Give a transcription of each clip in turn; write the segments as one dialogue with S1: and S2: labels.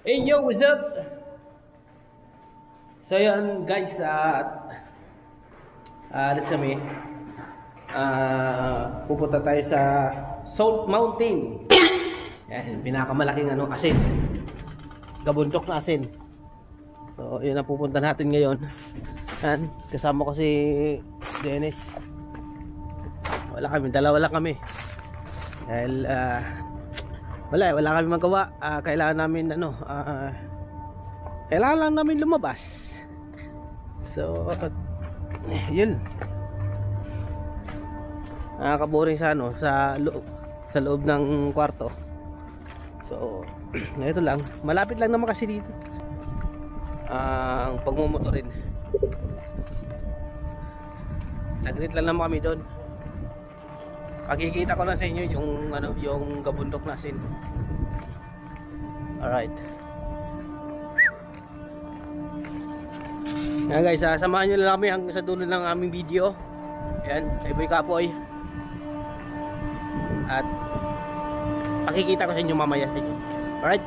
S1: Hey yo, what's up? So yun guys, alas kami. Pupunta tayo sa Salt Mountain. Yan, pinakamalaking asin. Gabundok na asin. So yun ang pupunta natin ngayon. Yan, kasama ko si Dennis. Dalawa lang kami. Dahil wala kami magawa. Kailangan namin kailangan lang namin lumabas. So yun. Nakakaboring sa sa loob ng kwarto. So ito lang, malapit lang naman kasi dito ang pagmumotorin. Saglit lang naman kami doon. Pakikita ko lang sa inyo yung gabundok na asin. Alright. Yan guys, samahan nyo lang kami hanggang sa dulo ng aming video. Yan, kay Boy Kapoy. At pakikita ko sa inyo mamaya sa inyo. Alright.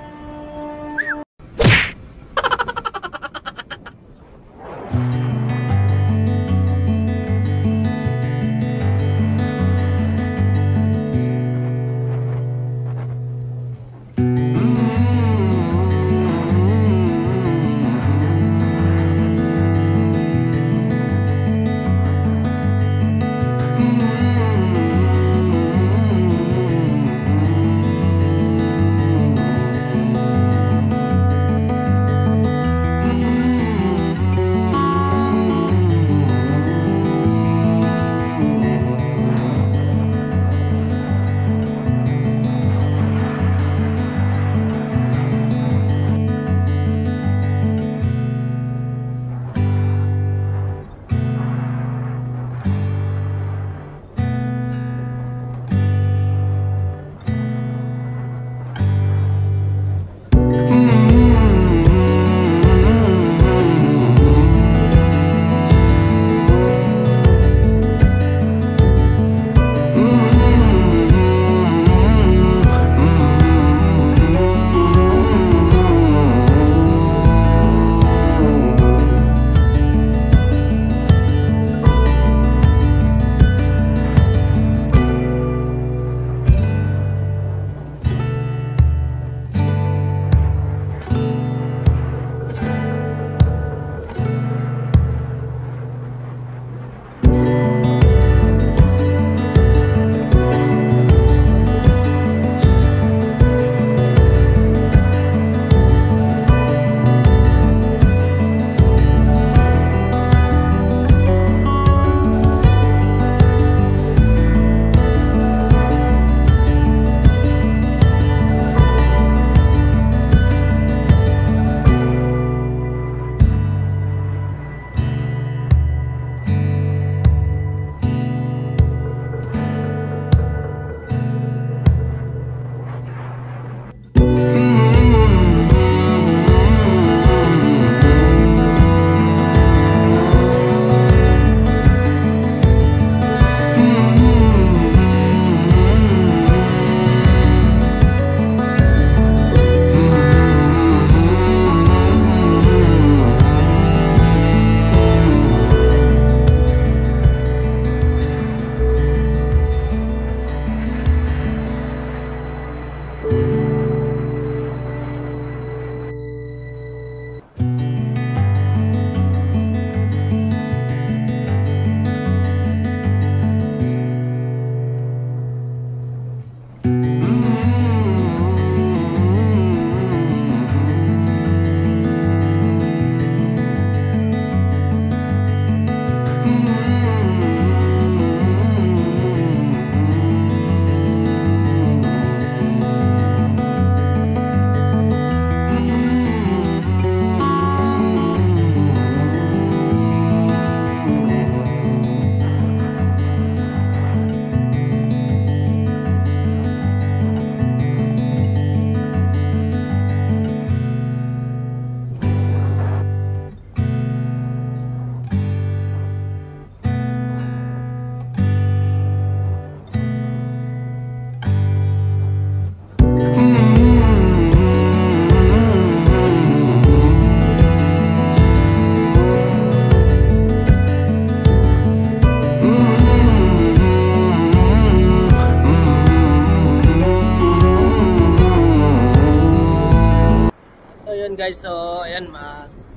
S1: yun guys, so ayan,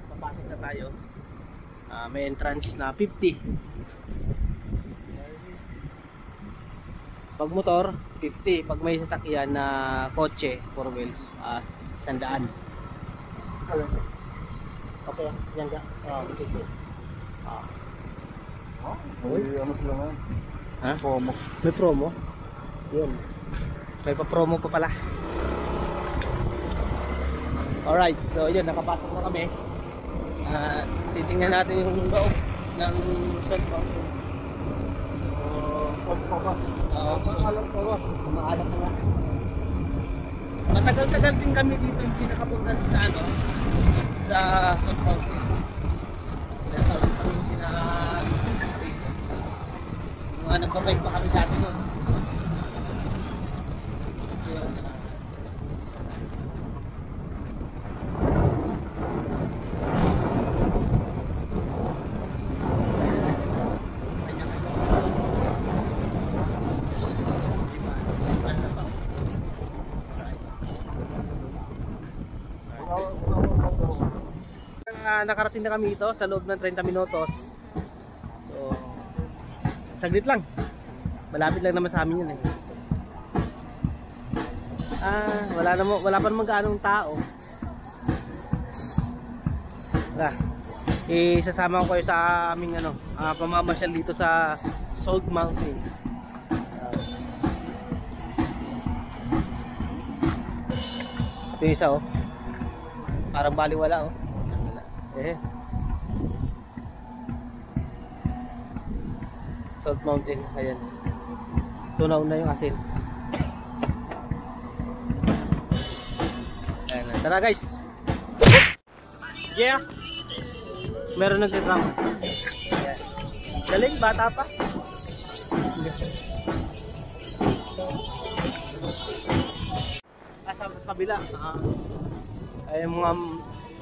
S1: papasok na tayo. May entrance na 50. Pag motor, 50. Pag may sasakyan na kotse, 4 wheels, 100. Okay, yan ka.
S2: Ano sila ngayon?
S1: Ha?
S2: Promo.
S1: May promo? Yun. May pa-promo pa pala. Alright, so yun, nakapasok na kami. Titingnan natin yung loob ng Salt Mountain.
S2: Saan pa ba? Maalam pa ba?
S1: Maalam na nga. Matagal-tagal din kami dito yung pinakapunta sa ano, sa Salt Mountain. Pinakapunta kami yung mga nagbabike pa kami dati nun. Nakarating na kami dito sa loob ng 30 minutos. So, saglit lang. Malapit lang naman sa amin yun eh. Wala pa naman gaanong tao. Isasama ko kayo sa aming pamamasyal dito sa Salt Mountain. Ito yung isa oh. Parang baliwala oh. Salt Mountain, ayan. Tunaw na yung asin. Ayan, tara guys. Yeah. Meron nagtitramo. Galing, bata pa. Sa kabila. Ay mga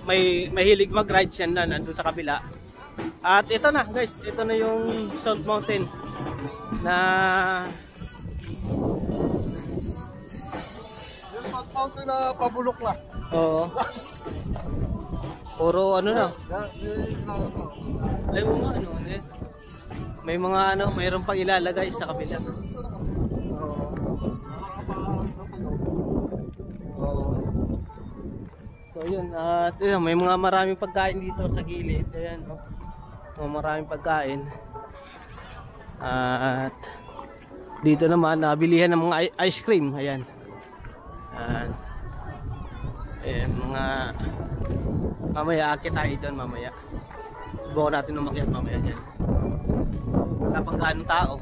S1: may mahilig mag-rides yan na nandun sa kabila. At ito na guys, ito na yung Salt Mountain na
S2: Yung Salt Mountain na pabulok na.
S1: oo. Puro ano na. Ay mo nga may mga mayroon pang ilalagay sa kabila. So yun, at may mga maraming pagkain dito sa gilid. Ayan, maraming pagkain. At dito naman bilihan ng mga ice cream. Ayan. Ayan, mga mamaya akit tayo doon mamaya. Subukan natin umakyat mamaya dyan. Wala pang gaanong tao.